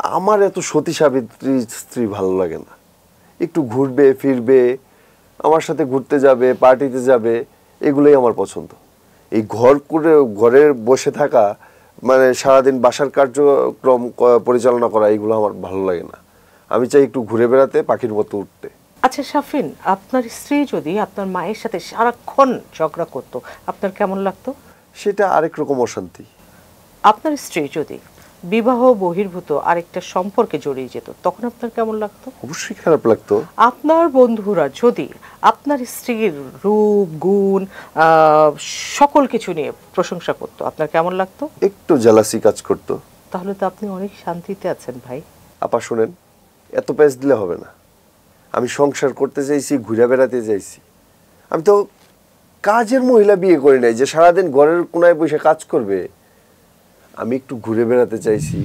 আমার এত সতী সাবিত্রী স্ত্রী ভালো লাগে না। একটু ঘুরবে ফিরবে, আমার সাথে ঘুরতে যাবে, পার্টিতে যাবে, এগুলোই আমার পছন্দ। এই ঘরে বসে থাকা, মানে সারাদিন বাসার কার্যক্রম পরিচালনা করা, এগুলো আমার ভালো লাগে না। আমি চাই একটু ঘুরে বেড়াতে, পাখির মতো উঠতে। আচ্ছা শাফিন, আপনার স্ত্রী যদি আপনার মায়ের সাথে সারাক্ষণ ঝগড়া করতো, আপনার কেমন লাগতো? সেটা আরেক রকম অশান্তি। আপনার স্ত্রী যদি বিবাহ বহির্ভূত আরেকটা সম্পর্কে জড়িয়ে যেত, তখন আপনার কেমন লাগতো? অবশ্যই খারাপ লাগতো। আপনার বন্ধুরা যদি আপনার স্ত্রীর রূপ গুণ সকল কিছু নিয়ে প্রশংসা করতো, আপনার কেমন লাগতো? একটু জেলাসি কাজ করতো। তাহলে তো আপনি অনেক শান্তিতে আছেন ভাই। আপা শোনেন, এত প্যাচ দিলে হবে না। আমি সংসার করতে চাইছি, ঘুরে বেড়াতে চাইছি। আমি তো কাজের মহিলা বিয়ে করি নাই যে সারাদিন ঘরের কোনায় বসে কাজ করবে। আমি একটু ঘুরে বেড়াতে চাইছি।